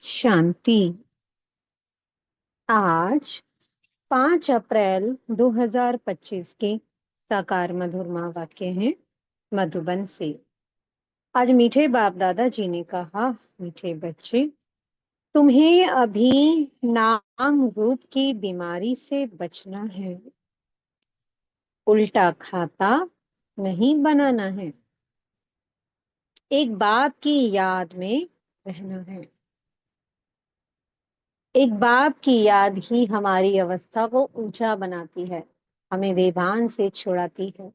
शांति। आज 5 अप्रैल 2025 के साकार मधुरमा वाक्य हैं मधुबन से। आज मीठे बाप दादा जी ने कहा, मीठे बच्चे, तुम्हें अभी नाम रूप की बीमारी से बचना है। उल्टा खाता नहीं बनाना है। एक बाप की याद में रहना है। एक बाप की याद ही हमारी अवस्था को ऊंचा बनाती है, हमें देवान से छुड़ाती है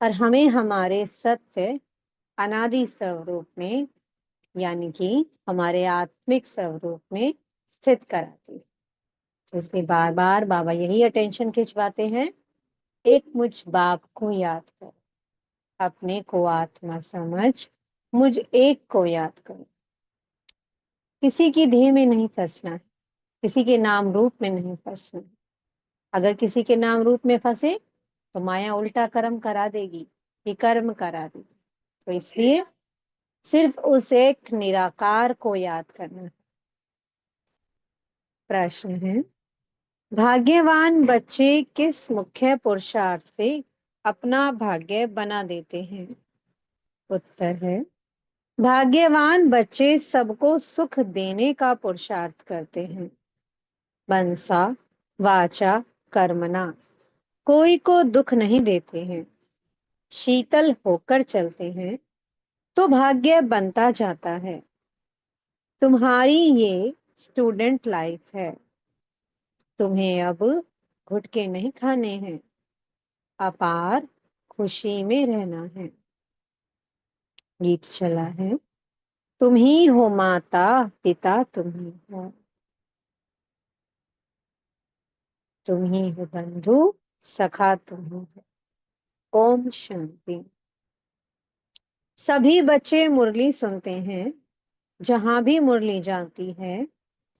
और हमें हमारे सत्य अनादि स्वरूप में, यानी कि हमारे आत्मिक स्वरूप में स्थित कराती है। तो इसलिए बार बार बाबा यही अटेंशन खिंचवाते हैं, एक मुझ बाप को याद कर, अपने को आत्मा समझ, मुझ एक को याद करो। किसी की देह में नहीं फंसना है, किसी के नाम रूप में नहीं फंसना है। अगर किसी के नाम रूप में फंसे तो माया उल्टा कर्म करा देगी, विकर्म करा देगी। तो इसलिए सिर्फ उस एक निराकार को याद करना है। प्रश्न है, भाग्यवान बच्चे किस मुख्य पुरुषार्थ से अपना भाग्य बना देते हैं? उत्तर है, भाग्यवान बच्चे सबको सुख देने का पुरुषार्थ करते हैं। मनसा वाचा कर्मणा कोई को दुख नहीं देते हैं, शीतल होकर चलते हैं तो भाग्य बनता जाता है। तुम्हारी ये स्टूडेंट लाइफ है। तुम्हें अब घुटके नहीं खाने हैं, अपार खुशी में रहना है। गीत चला है, तुम ही हो माता पिता, तुम ही हो, तुम ही हो बंधु सखा, तुम ही हो। ओम शांति। सभी बच्चे मुरली सुनते हैं। जहां भी मुरली जाती है,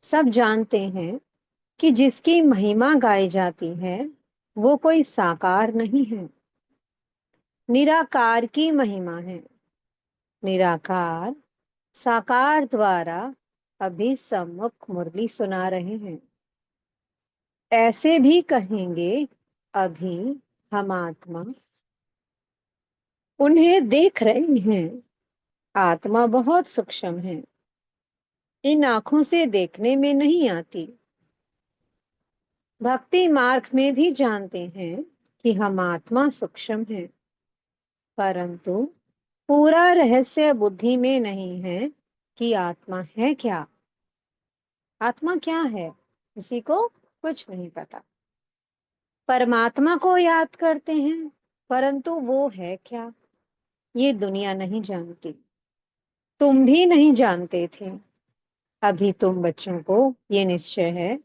सब जानते हैं कि जिसकी महिमा गाई जाती है वो कोई साकार नहीं है, निराकार की महिमा है। निराकार साकार द्वारा अभी सम्मुख मुरली सुना रहे हैं। ऐसे भी कहेंगे, अभी हम आत्मा उन्हें देख रहे हैं। आत्मा बहुत सूक्ष्म है, इन आंखों से देखने में नहीं आती। भक्ति मार्ग में भी जानते हैं कि हम आत्मा सूक्ष्म है, परंतु पूरा रहस्य बुद्धि में नहीं है कि आत्मा है क्या। आत्मा क्या है, किसी को कुछ नहीं पता। परमात्मा को याद करते हैं, परंतु वो है क्या, ये दुनिया नहीं जानती। तुम भी नहीं जानते थे। अभी तुम बच्चों को ये निश्चय है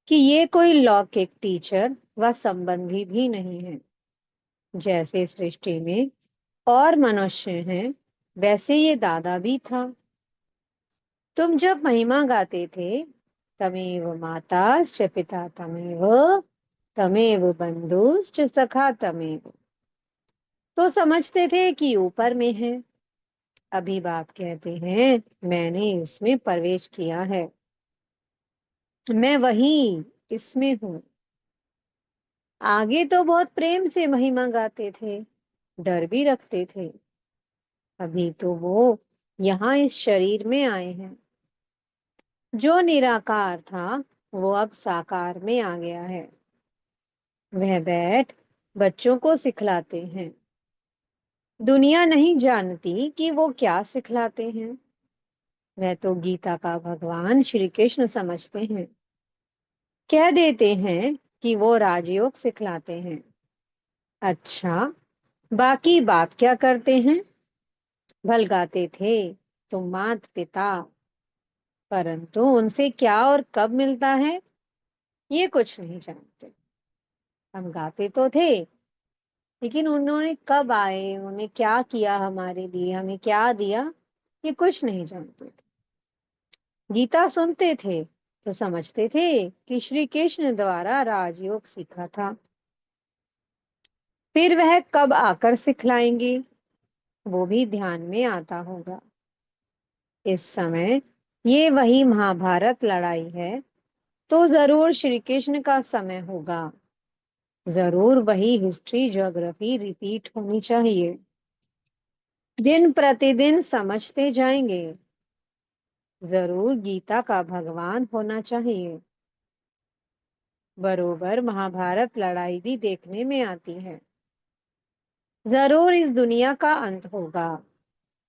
कि ये कोई लौकिक टीचर व संबंधी भी नहीं है। जैसे सृष्टि में और मनुष्य हैं, वैसे ये दादा भी था। तुम जब महिमा गाते थे, तमेव माताश्च पिता तमेव, तमेव बंधुश्च सखा तमेव, तो समझते थे कि ऊपर में है। अभी बाप कहते हैं, मैंने इसमें प्रवेश किया है, मैं वही इसमें हूँ। आगे तो बहुत प्रेम से महिमा गाते थे, डर भी रखते थे। अभी तो वो यहाँ इस शरीर में आए हैं। जो निराकार था वो अब साकार में आ गया है। वह बैठ बच्चों को सिखलाते हैं। दुनिया नहीं जानती कि वो क्या सिखलाते हैं। वह तो गीता का भगवान श्री कृष्ण समझते हैं। कह देते हैं कि वो राजयोग सिखलाते हैं। अच्छा, बाकी बाप क्या करते हैं? भलगाते थे तुम मात पिता, परंतु उनसे क्या और कब मिलता है ये कुछ नहीं जानते। हम गाते तो थे, लेकिन उन्होंने कब आए, उन्होंने क्या किया हमारे लिए, हमें क्या दिया, ये कुछ नहीं जानते थे। गीता सुनते थे तो समझते थे कि श्री कृष्ण द्वारा राजयोग सीखा था। फिर वह कब आकर सिखलाएंगे वो भी ध्यान में आता होगा। इस समय ये वही महाभारत लड़ाई है, तो जरूर श्री कृष्ण का समय होगा। जरूर वही हिस्ट्री ज्योग्राफी रिपीट होनी चाहिए। दिन प्रतिदिन समझते जाएंगे। जरूर गीता का भगवान होना चाहिए। बरोबर महाभारत लड़ाई भी देखने में आती है। जरूर इस दुनिया का अंत होगा।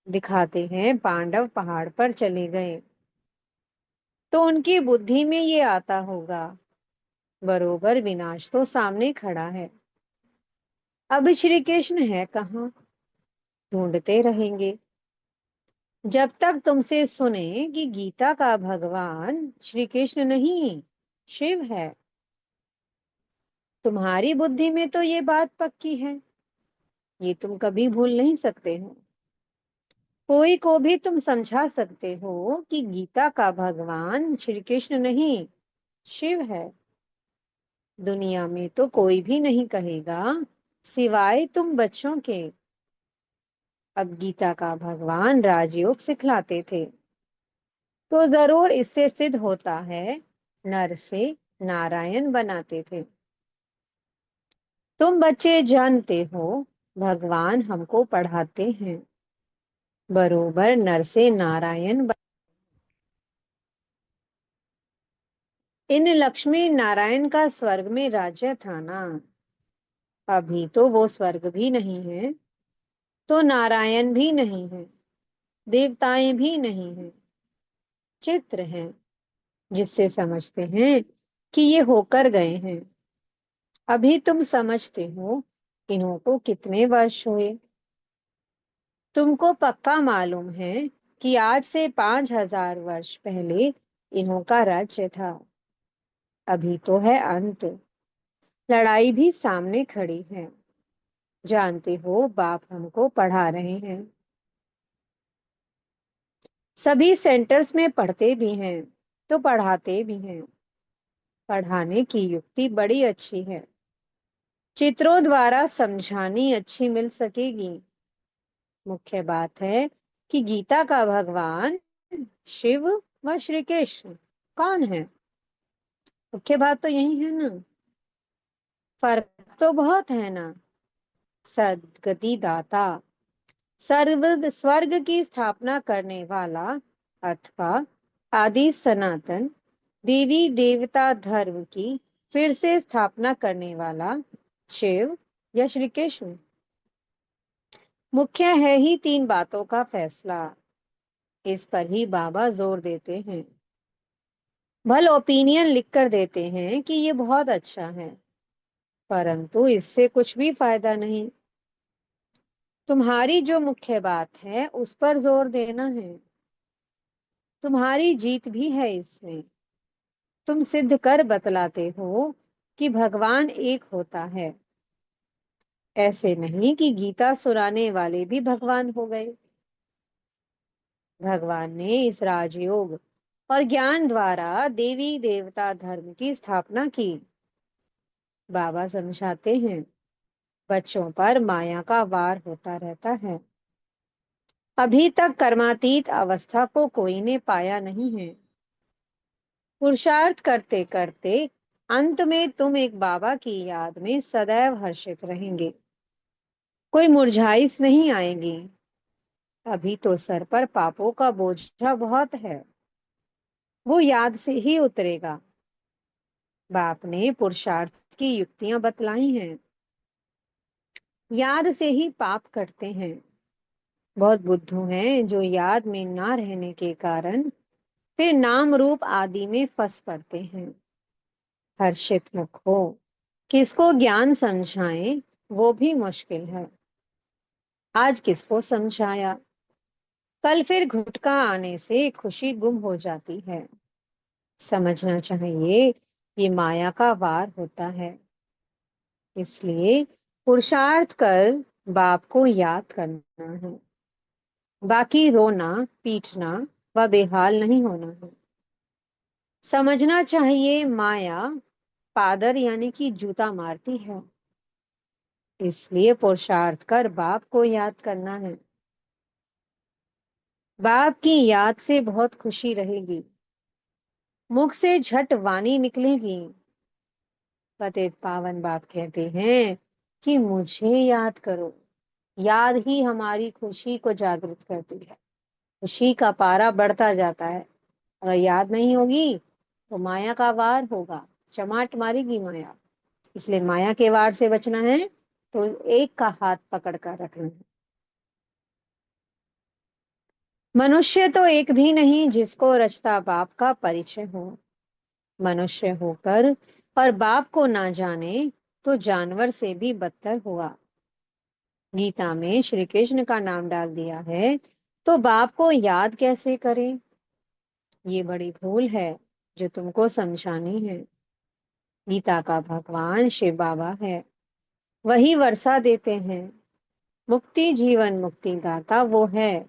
दिखाते हैं पांडव पहाड़ पर चले गए, तो उनकी बुद्धि में ये आता होगा। बरोबर विनाश तो सामने खड़ा है। अब श्री कृष्ण है कहाँ? ढूंढते रहेंगे जब तक तुमसे सुने कि गीता का भगवान श्री कृष्ण नहीं, शिव है। तुम्हारी बुद्धि में तो ये बात पक्की है, ये तुम कभी भूल नहीं सकते हो। कोई को भी तुम समझा सकते हो कि गीता का भगवान श्री कृष्ण नहीं, शिव है। दुनिया में तो कोई भी नहीं कहेगा, सिवाय तुम बच्चों के। अब गीता का भगवान राजयोग सिखलाते थे, तो जरूर इससे सिद्ध होता है नर से नारायण बनाते थे। तुम बच्चे जानते हो भगवान हमको पढ़ाते हैं। बरोबर नर से नारायण इन लक्ष्मी नारायण का स्वर्ग में राज्य था ना। अभी तो वो स्वर्ग भी नहीं है, तो नारायण भी नहीं है, देवताएं भी नहीं है, चित्र हैं जिससे समझते हैं कि ये होकर गए हैं। अभी तुम समझते हो इन्हों को कितने वर्ष हुए। तुमको पक्का मालूम है कि आज से 5,000 वर्ष पहले इन्हों का राज्य था। अभी तो है अंत। लड़ाई भी सामने खड़ी है। जानते हो बाप हमको पढ़ा रहे हैं। सभी सेंटर्स में पढ़ते भी हैं, तो पढ़ाते भी हैं। पढ़ाने की युक्ति बड़ी अच्छी है। चित्रों द्वारा समझानी अच्छी मिल सकेगी। मुख्य बात है कि गीता का भगवान शिव व श्री कृष्ण कौन है। मुख्य बात तो यही है ना। फर्क तो बहुत है ना। सदगति दाता, सर्व स्वर्ग की स्थापना करने वाला, अथवा आदि सनातन देवी देवता धर्म की फिर से स्थापना करने वाला शिव या श्री कृष्ण। मुख्य है ही तीन बातों का फैसला। इस पर ही बाबा जोर देते हैं। भल ओपिनियन लिख कर देते हैं कि ये बहुत अच्छा है, परंतु इससे कुछ भी फायदा नहीं। तुम्हारी जो मुख्य बात है उस पर जोर देना है। तुम्हारी जीत भी है इसमें। तुम सिद्ध कर बतलाते हो कि भगवान एक होता है। ऐसे नहीं कि गीता सुनाने वाले भी भगवान हो गए। भगवान ने इस राजयोग और ज्ञान द्वारा देवी देवता धर्म की स्थापना की। बाबा समझाते हैं बच्चों पर माया का वार होता रहता है। अभी तक कर्मातीत अवस्था को कोई ने पाया नहीं है। पुरुषार्थ करते करते अंत में तुम एक बाबा की याद में सदैव हर्षित रहेंगे। कोई मुरझाइश नहीं आएगी। अभी तो सर पर पापों का बोझा बहुत है, वो याद से ही उतरेगा। बाप ने पुरुषार्थ की युक्तियां बतलाई हैं। याद से ही पाप कटते हैं। बहुत बुद्धू हैं जो याद में ना रहने के कारण फिर नाम रूप आदि में फंस पड़ते हैं। हर्षित मुख हो, किसको ज्ञान समझाएं वो भी मुश्किल है। आज किसको समझाया, कल फिर घुटका आने से खुशी गुम हो जाती है। समझना चाहिए ये माया का वार होता है। इसलिए पुरुषार्थ कर बाप को याद करना है। बाकी रोना पीटना व बेहाल नहीं होना है। समझना चाहिए माया पादर यानी कि जूता मारती है। इसलिए पुरुषार्थ कर बाप को याद करना है। बाप की याद से बहुत खुशी रहेगी, मुख से झट वाणी निकलेगी। पतित पावन बाप कहते हैं कि मुझे याद करो। याद ही हमारी खुशी को जागृत करती है। खुशी का पारा बढ़ता जाता है। अगर याद नहीं होगी तो माया का वार होगा, चमाट मारेगी माया। इसलिए माया के वार से बचना है तो एक का हाथ पकड़ कर रखना है। मनुष्य तो एक भी नहीं जिसको रचता बाप का परिचय हो। मनुष्य होकर और बाप को ना जाने तो जानवर से भी बदतर हुआ। गीता में श्री कृष्ण का नाम डाल दिया है तो बाप को याद कैसे करें? ये बड़ी भूल है जो तुमको समझानी है। गीता का भगवान शिव बाबा है, वही वर्षा देते हैं। मुक्ति जीवन मुक्ति दाता वो है,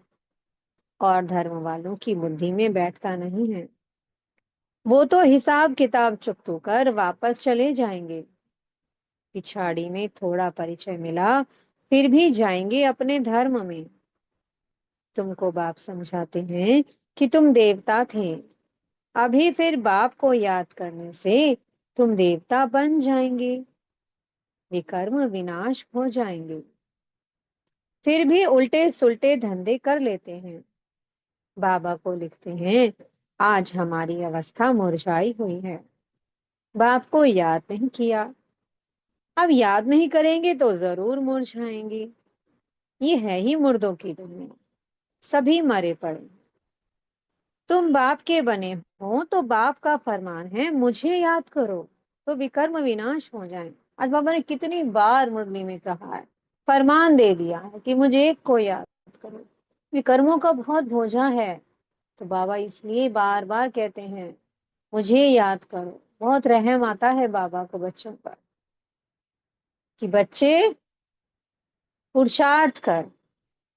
और धर्म वालों की बुद्धि में बैठता नहीं है। वो तो हिसाब किताब चुकतो कर वापस चले जाएंगे। पिछाड़ी में थोड़ा परिचय मिला, फिर भी जाएंगे अपने धर्म में। तुमको बाप समझाते हैं कि तुम देवता थे, अभी फिर बाप को याद करने से तुम देवता बन जाएंगे, विकर्म विनाश हो जाएंगे। फिर भी उल्टे सुल्टे धंधे कर लेते हैं। बाबा को लिखते हैं, आज हमारी अवस्था मुरझाई हुई है, बाप को याद नहीं किया। अब याद नहीं करेंगे तो जरूर मुरझाएंगे। ये है ही मुर्दों की दुनिया, सभी मरे पड़े। तुम बाप के बने हो तो बाप का फरमान है मुझे याद करो तो विकर्म विनाश हो जाए। आज बाबा ने कितनी बार मुरली में कहा है, फरमान दे दिया है कि मुझे एक को याद करो। विकर्मों का बहुत बोझा है, तो बाबा इसलिए बार बार कहते हैं मुझे याद करो। बहुत रहम आता है बाबा को बच्चों पर कि बच्चे पुरुषार्थ कर,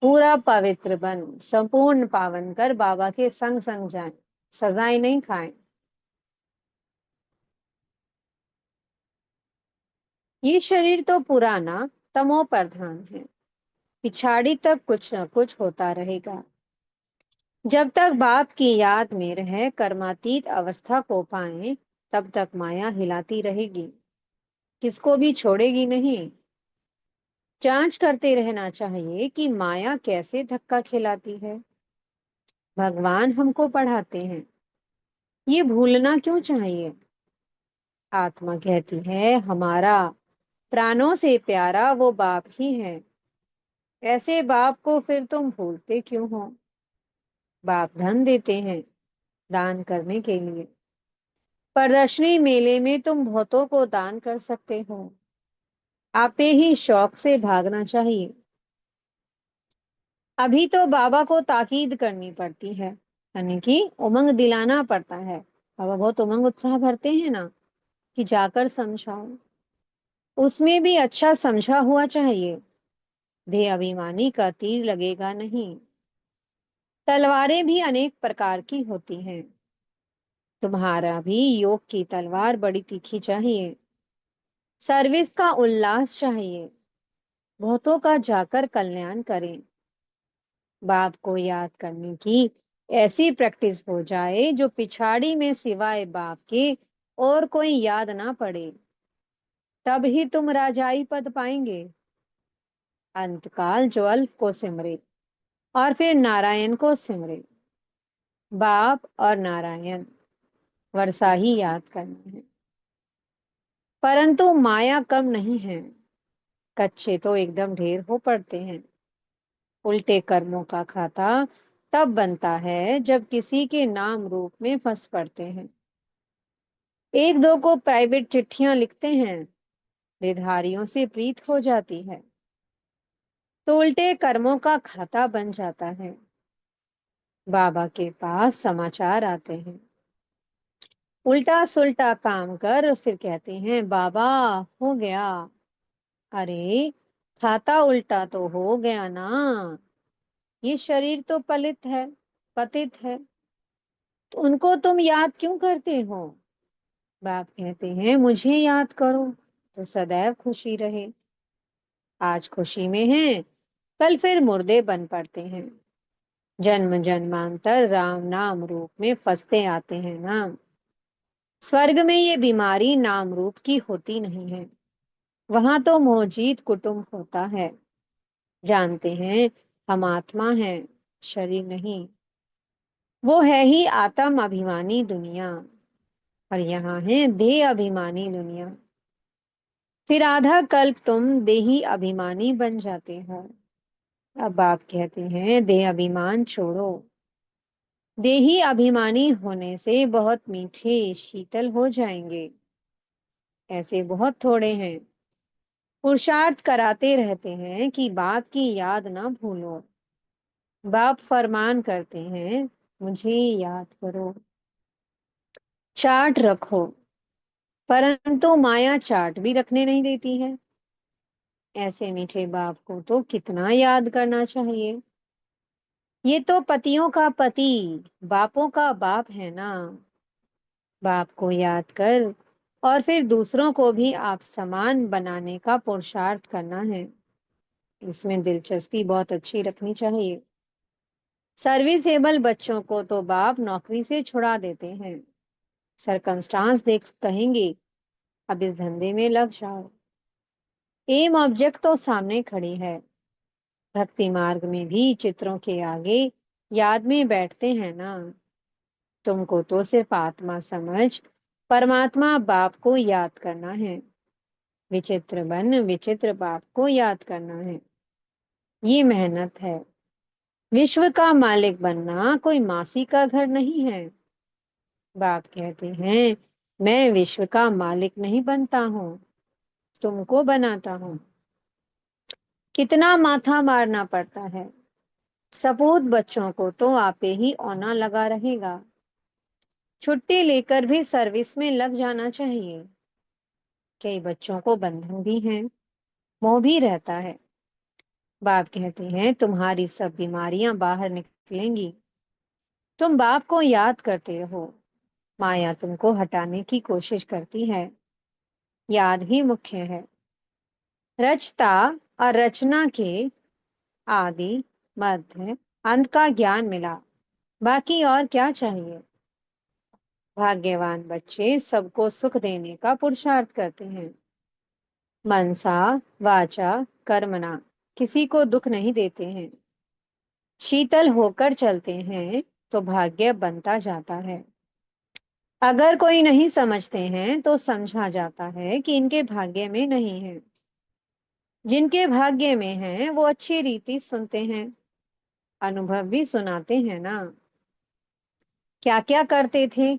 पूरा पवित्र बन, संपूर्ण पावन कर बाबा के संग संग जाएं, सजाएं नहीं खाएं। ये शरीर तो पुराना तमो प्रधान है, पिछाड़ी तक कुछ न कुछ होता रहेगा। जब तक बाप की याद में रह कर्मातीत अवस्था को पाए, तब तक माया हिलाती रहेगी, किसको भी छोड़ेगी नहीं। जांच करते रहना चाहिए कि माया कैसे धक्का खिलाती है। भगवान हमको पढ़ाते हैं, ये भूलना क्यों चाहिए? आत्मा कहती है हमारा प्राणों से प्यारा वो बाप ही है, ऐसे बाप को फिर तुम भूलते क्यों हो? बाप धन देते हैं दान करने के लिए। प्रदर्शनी मेले में तुम बहुतों को दान कर सकते हो, आपे ही शौक से भागना चाहिए। अभी तो बाबा को ताकीद करनी पड़ती है, यानी कि उमंग दिलाना पड़ता है। बाबा बहुत उमंग उत्साह भरते हैं ना कि जाकर समझाओ। उसमें भी अच्छा समझा हुआ चाहिए, देह अभिमानी का तीर लगेगा नहीं। तलवारें भी अनेक प्रकार की होती हैं, तुम्हारा भी योग की तलवार बड़ी तीखी चाहिए। सर्विस का उल्लास चाहिए, बहुतों का जाकर कल्याण करें। बाप को याद करने की ऐसी प्रैक्टिस हो जाए जो पिछाड़ी में सिवाय बाप के और कोई याद ना पड़े, तब ही तुम राजाई पद पाएंगे। अंतकाल जो अल्फ को सिमरे और फिर नारायण को सिमरे, बाप और नारायण वर्षा ही याद करना है। परंतु माया कम नहीं है, कच्चे तो एकदम ढेर हो पड़ते हैं। उल्टे कर्मों का खाता तब बनता है जब किसी के नाम रूप में फंस पड़ते हैं। एक दो को प्राइवेट चिट्ठियां लिखते हैं, निधारियों से प्रीत हो जाती है, तो उल्टे कर्मों का खाता बन जाता है। बाबा के पास समाचार आते हैं, उल्टा सुल्टा काम कर फिर कहते हैं बाबा हो गया। अरे खाता उल्टा तो हो गया ना, ये शरीर तो पलित है, पतित है, तो उनको तुम याद क्यों करते हो? बाप कहते हैं मुझे याद करो तो सदैव खुशी रहे। आज खुशी में हैं, कल फिर मुर्दे बन पड़ते हैं। जन्म जन्मांतर राम नाम रूप में फंसते आते हैं ना। स्वर्ग में ये बीमारी नाम रूप की होती नहीं है, वहां तो मोहजीत कुटुंब होता है। जानते हैं, हम आत्मा हैं, शरीर नहीं। वो है ही आत्म अभिमानी दुनिया, और यहाँ है देह अभिमानी दुनिया। फिर आधा कल्प तुम देही अभिमानी बन जाते हो। अब आप कहते हैं देह अभिमान छोड़ो। देही अभिमानी होने से बहुत मीठे शीतल हो जाएंगे, ऐसे बहुत थोड़े हैं। पुरुषार्थ कराते रहते हैं कि बाप की याद ना भूलो। बाप फरमान करते हैं, मुझे याद करो, चार्ट रखो। परंतु माया चार्ट भी रखने नहीं देती है। ऐसे मीठे बाप को तो कितना याद करना चाहिए। ये तो पतियों का पति, बापों का बाप है ना। बाप को याद कर और फिर दूसरों को भी आप समान बनाने का पुरुषार्थ करना है। इसमें दिलचस्पी बहुत अच्छी रखनी चाहिए। सर्विसेबल बच्चों को तो बाप नौकरी से छुड़ा देते हैं। सरकमस्टांस देख कहेंगे, अब इस धंधे में लग जाओ। एम ऑब्जेक्ट तो सामने खड़ी है। भक्ति मार्ग में भी चित्रों के आगे याद में बैठते हैं ना। तुमको तो सिर्फ आत्मा समझ परमात्मा बाप को याद करना है। विचित्र बन विचित्र बाप को याद करना है। ये मेहनत है। विश्व का मालिक बनना कोई मासी का घर नहीं है। बाप कहते हैं, मैं विश्व का मालिक नहीं बनता हूँ, तुमको बनाता हूँ। कितना माथा मारना पड़ता है। सपूत बच्चों को तो आपे ही औना लगा रहेगा। छुट्टी लेकर भी सर्विस में लग जाना चाहिए। कई बच्चों को बंधन भी हैं, मोह भी रहता है। बाप कहते हैं, तुम्हारी सब बीमारियां बाहर निकलेंगी। तुम बाप को याद करते रहो। माया तुमको हटाने की कोशिश करती है। याद ही मुख्य है। रचता और रचना के आदि मध्य अंत का ज्ञान मिला, बाकी और क्या चाहिए। भाग्यवान बच्चे सबको सुख देने का पुरुषार्थ करते हैं। मनसा वाचा कर्मणा किसी को दुख नहीं देते हैं। शीतल होकर चलते हैं तो भाग्य बनता जाता है। अगर कोई नहीं समझते हैं तो समझा जाता है कि इनके भाग्य में नहीं है। जिनके भाग्य में है वो अच्छी रीति सुनते हैं, अनुभव भी सुनाते हैं ना। क्या क्या करते थे,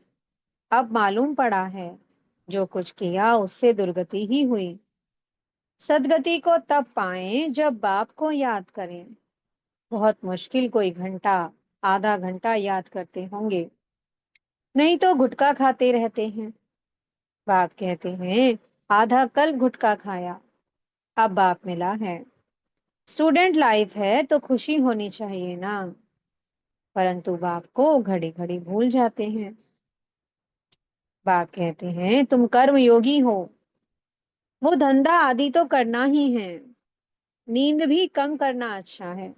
अब मालूम पड़ा है। जो कुछ किया उससे दुर्गति ही हुई। सदगति को तब पाएं जब बाप को याद करें। बहुत मुश्किल कोई घंटा आधा घंटा याद करते होंगे, नहीं तो गुटखा खाते रहते हैं। बाप कहते हैं, आधा कल गुटखा खाया, अब बाप मिला है। स्टूडेंट लाइफ है तो खुशी होनी चाहिए ना। परंतु बाप को घड़ी घड़ी भूल जाते हैं। बाप कहते हैं, तुम कर्म योगी हो। वो धंधा आदि तो करना ही है। नींद भी कम करना अच्छा है।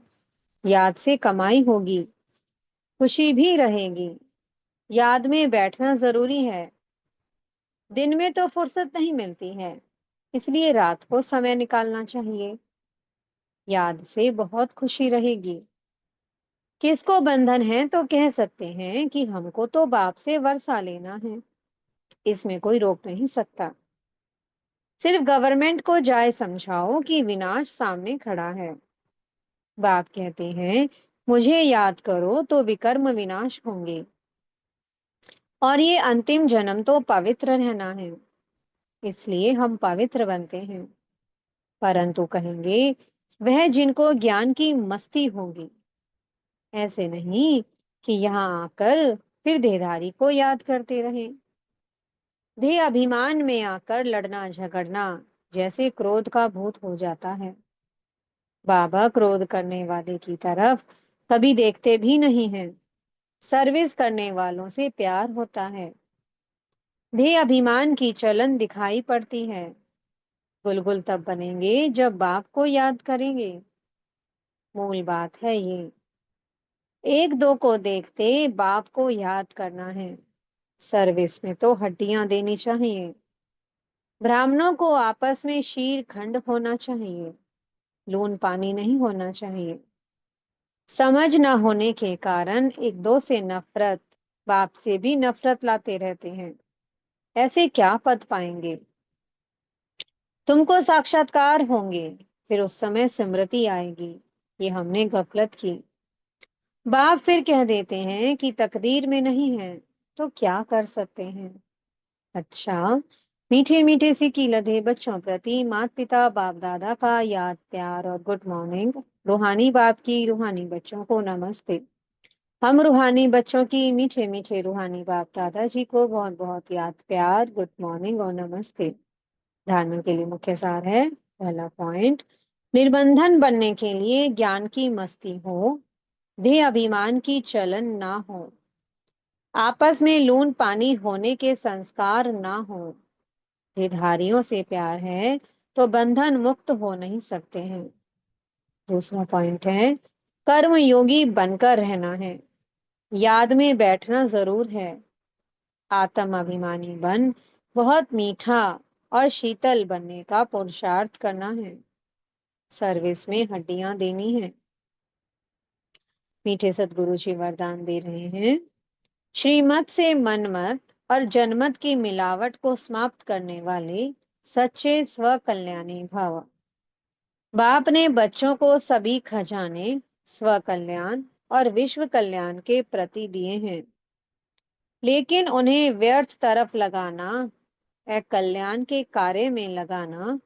याद से कमाई होगी, खुशी भी रहेगी। याद में बैठना जरूरी है। दिन में तो फुर्सत नहीं मिलती है, इसलिए रात को समय निकालना चाहिए। याद से बहुत खुशी रहेगी। किसको बंधन है तो कह सकते हैं कि हमको तो बाप से वर्षा लेना है, इसमें कोई रोक नहीं सकता। सिर्फ गवर्नमेंट को जाए समझाओ कि विनाश सामने खड़ा है। बाप कहते हैं, मुझे याद करो तो विकर्म विनाश होंगे। और ये अंतिम जन्म तो पवित्र रहना है, इसलिए हम पवित्र बनते हैं। परंतु कहेंगे, वह जिनको ज्ञान की मस्ती होगी। ऐसे नहीं कि यहाँ आकर फिर देहधारी को याद करते रहे। देह अभिमान में आकर लड़ना झगड़ना जैसे क्रोध का भूत हो जाता है। बाबा क्रोध करने वाले की तरफ कभी देखते भी नहीं हैं। सर्विस करने वालों से प्यार होता है। देह अभिमान की चलन दिखाई पड़ती है। गुलगुल तब बनेंगे जब बाप को याद करेंगे। मूल बात है ये। एक दो को देखते बाप को याद करना है। सर्विस में तो हड्डियां देनी चाहिए। ब्राह्मणों को आपस में शीर खंड होना चाहिए, लून पानी नहीं होना चाहिए। समझ न होने के कारण एक दो से नफरत, बाप से भी नफरत लाते रहते हैं। ऐसे क्या पद पाएंगे? तुमको साक्षात्कार होंगे, फिर उस समय स्मृति आएगी, ये हमने गफलत की। बाप फिर कह देते हैं कि तकदीर में नहीं है, तो क्या कर सकते हैं। अच्छा, मीठे मीठे से की लधे बच्चों प्रति माता पिता बाप दादा का याद प्यार और गुड मॉर्निंग। रूहानी बाप की रूहानी बच्चों को नमस्ते। हम रूहानी बच्चों की मीठे मीठे रूहानी बाप दादाजी को बहुत बहुत याद प्यार, गुड मॉर्निंग और नमस्ते। धारणा के लिए मुख्य सार है। पहला पॉइंट, निर्बंधन बनने के लिए ज्ञान की मस्ती हो, देह अभिमान की चलन ना हो, आपस में लून पानी होने के संस्कार ना हो। देहधारियों से प्यार है तो बंधन मुक्त हो नहीं सकते हैं। दूसरा पॉइंट है, कर्म योगी बनकर रहना है, याद में बैठना जरूर है। आत्म अभिमानी बन बहुत मीठा और शीतल बनने का पुरुषार्थ करना है। सर्विस में हड्डियां देनी है। मीठे सदगुरु जी वरदान दे रहे हैं। श्रीमत से मनमत और जनमत की मिलावट को समाप्त करने वाले सच्चे स्व कल्याणी भव। बाप ने बच्चों को सभी खजाने स्व कल्याण और विश्व कल्याण के प्रति दिए हैं, लेकिन उन्हें व्यर्थ तरफ लगाना, कल्याण के कार्य में लगाना,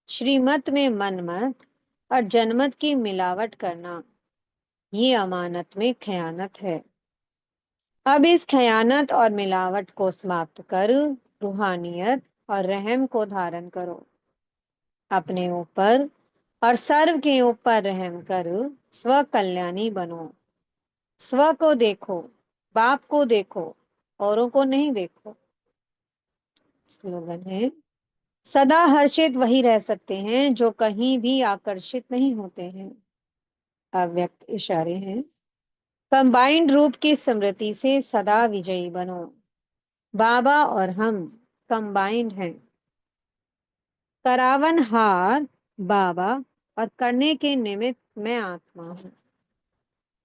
श्रीमत में मनमत और जनमत की मिलावट करना, ये अमानत में खयानत है। अब इस खयानत और मिलावट को समाप्त कर रूहानियत और रहम को धारण करो। अपने ऊपर और सर्व के ऊपर रहम कर स्व कल्याणी बनो। स्व को देखो, बाप को देखो, औरों को नहीं देखो। स्लोगन है, सदा हर्षित वही रह सकते हैं जो कहीं भी आकर्षित नहीं होते हैं। अव्यक्त इशारे हैं। कंबाइंड रूप की स्मृति से सदा विजयी बनो। बाबा और हम कंबाइंड हैं। करावन हार बाबा और करने के निमित्त मैं आत्मा हूँ।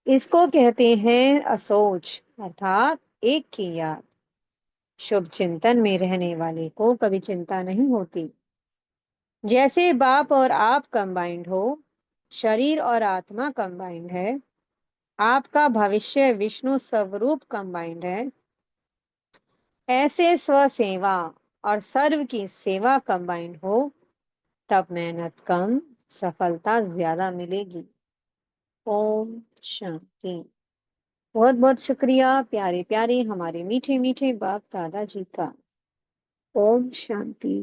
इसको कहते हैं असोच, अर्थात एक की याद। शुभ चिंतन में रहने वाले को कभी चिंता नहीं होती। जैसे बाप और आप कंबाइंड हो, शरीर और आत्मा कंबाइंड है, आपका भविष्य विष्णु स्वरूप कंबाइंड है, ऐसे स्व सेवा और सर्व की सेवा कंबाइंड हो, तब मेहनत कम, सफलता ज्यादा मिलेगी। ओम शांति। बहुत बहुत शुक्रिया प्यारे प्यारे हमारे मीठे मीठे बाप दादाजी का। ओम शांति।